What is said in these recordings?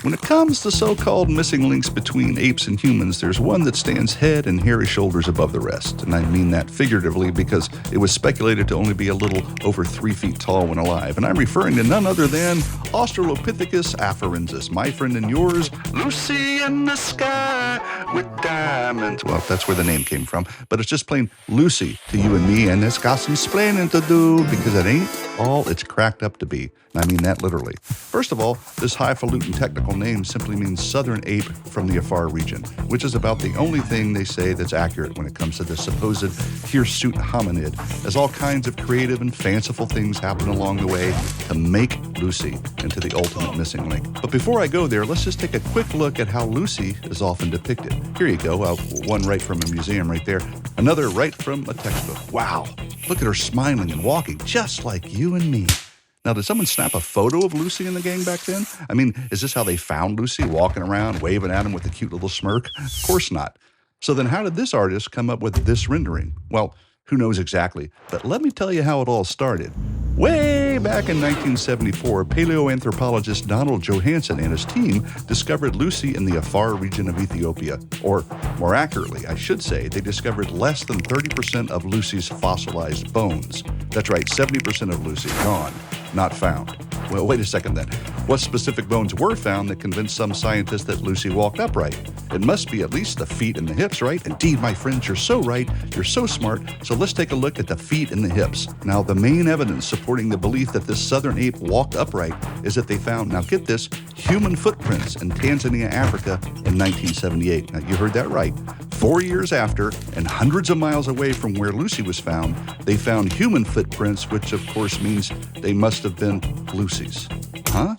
When it comes to so-called missing links between apes and humans, there's one that stands head and hairy shoulders above the rest. And I mean that figuratively because it was speculated to only be a little over 3 feet tall when alive. And I'm referring to none other than Australopithecus afarensis, my friend and yours, Lucy in the sky with diamonds. Well, that's where the name came from, but it's just plain Lucy to you and me, and it's got some splaining to do because it ain't all it's cracked up to be. And I mean that literally. First of all, this highfalutin technical name simply means southern ape from the Afar region, which is about the only thing they say that's accurate when it comes to this supposed hirsute hominid, as all kinds of creative and fanciful things happen along the way to make Lucy into the ultimate missing link. But before I go there, let's just take a quick look at how Lucy is often depicted. Here you go, one right from a museum right there, another right from a textbook. Wow, look at her smiling and walking just like you and me. Now, did someone snap a photo of Lucy and the gang back then? I mean, is this how they found Lucy, walking around, waving at him with a cute little smirk? Of course not. So then how did this artist come up with this rendering? Well, who knows exactly, but let me tell you how it all started. Way back in 1974, paleoanthropologist Donald Johansen and his team discovered Lucy in the Afar region of Ethiopia. Or, more accurately, I should say, they discovered less than 30% of Lucy's fossilized bones. That's right, 70% of Lucy gone, not found. Well, wait a second then. What specific bones were found that convinced some scientists that Lucy walked upright? It must be at least the feet and the hips, right? Indeed, my friends, you're so right. You're so smart. So let's take a look at the feet and the hips. Now, the main evidence supporting the belief that this southern ape walked upright is that they found, now get this, human footprints in Tanzania, Africa in 1978. Now, you heard that right. 4 years after, and hundreds of miles away from where Lucy was found, they found human footprints, which of course means they must have been Lucy's. Huh?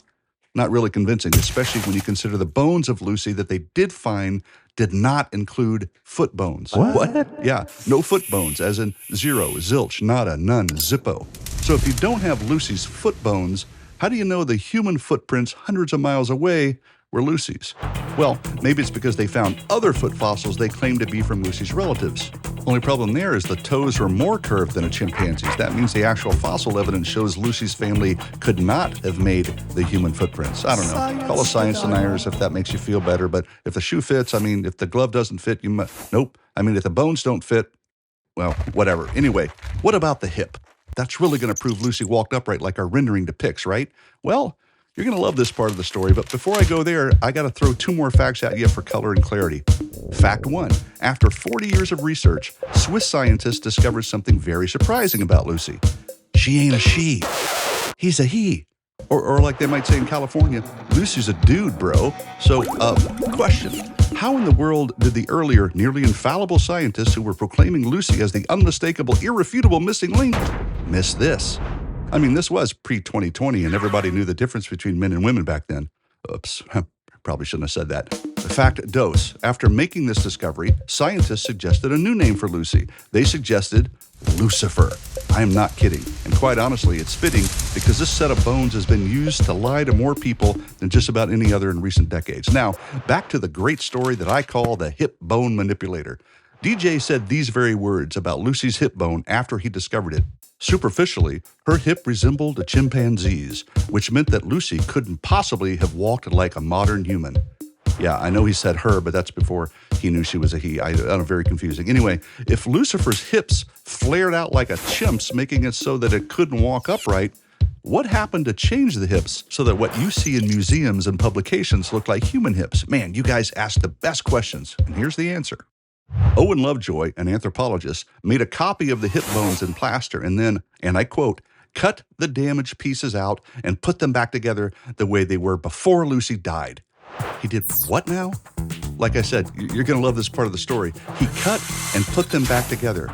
Not really convincing, especially when you consider the bones of Lucy that they did find did not include foot bones. What? Yeah, no foot bones, as in zero, zilch, nada, none, zippo. So if you don't have Lucy's foot bones, how do you know the human footprints hundreds of miles away were Lucy's? Well, maybe it's because they found other foot fossils they claim to be from Lucy's relatives. Only problem there is the toes were more curved than a chimpanzee's. That means the actual fossil evidence shows Lucy's family could not have made the human footprints. I don't know. Call us science deniers if that makes you feel better. But if the shoe fits, I mean, if the glove doesn't fit, you must. Nope. I mean, if the bones don't fit, well, whatever. Anyway, what about the hip? That's really going to prove Lucy walked upright like our rendering depicts, right? Well, you're going to love this part of the story, but before I go there, I got to throw 2 more facts at you for color and clarity. Fact 1, after 40 years of research, Swiss scientists discovered something very surprising about Lucy. She ain't a she. He's a he. Or like they might say in California, Lucy's a dude, bro. So, question. How in the world did the earlier, nearly infallible scientists who were proclaiming Lucy as the unmistakable, irrefutable missing link miss this? I mean, this was pre-2020, and everybody knew the difference between men and women back then. Oops, probably shouldn't have said that. Fact dose. After making this discovery, scientists suggested a new name for Lucy. They suggested Lucifer. I am not kidding. And quite honestly, it's fitting because this set of bones has been used to lie to more people than just about any other in recent decades. Now, back to the great story that I call the hip bone manipulator. DJ said these very words about Lucy's hip bone after he discovered it. Superficially, her hip resembled a chimpanzee's, which meant that Lucy couldn't possibly have walked like a modern human. Yeah, I know he said her, but that's before he knew she was a he. I don't know, very confusing. Anyway, if Lucifer's hips flared out like a chimp's, making it so that it couldn't walk upright, what happened to change the hips so that what you see in museums and publications look like human hips? Man, you guys asked the best questions, and here's the answer. Owen Lovejoy, an anthropologist, made a copy of the hip bones in plaster and then, and I quote, cut the damaged pieces out and put them back together the way they were before Lucy died. He did what now? Like I said, you're going to love this part of the story. He cut and put them back together.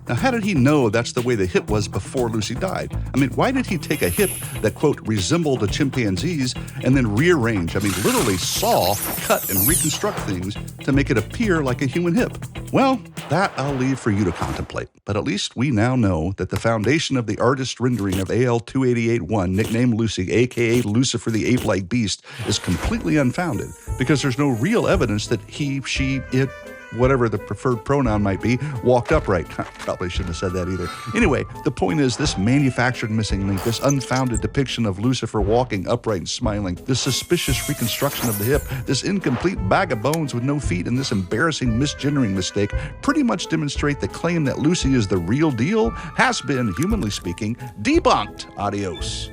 Now, how did he know that's the way the hip was before Lucy died? I mean, why did he take a hip that, quote, resembled a chimpanzee's and then rearrange, literally saw, cut, and reconstruct things to make it appear like a human hip? Well, that I'll leave for you to contemplate. But at least we now know that the foundation of the artist's rendering of AL-2881, nicknamed Lucy, aka Lucifer the ape-like beast, is completely unfounded because there's no real evidence that he, she, it, whatever the preferred pronoun might be, walked upright. Probably shouldn't have said that either. Anyway, the point is this manufactured missing link, this unfounded depiction of Lucifer walking upright and smiling, this suspicious reconstruction of the hip, this incomplete bag of bones with no feet, and this embarrassing misgendering mistake pretty much demonstrate the claim that Lucy is the real deal has been, humanly speaking, debunked. Adios.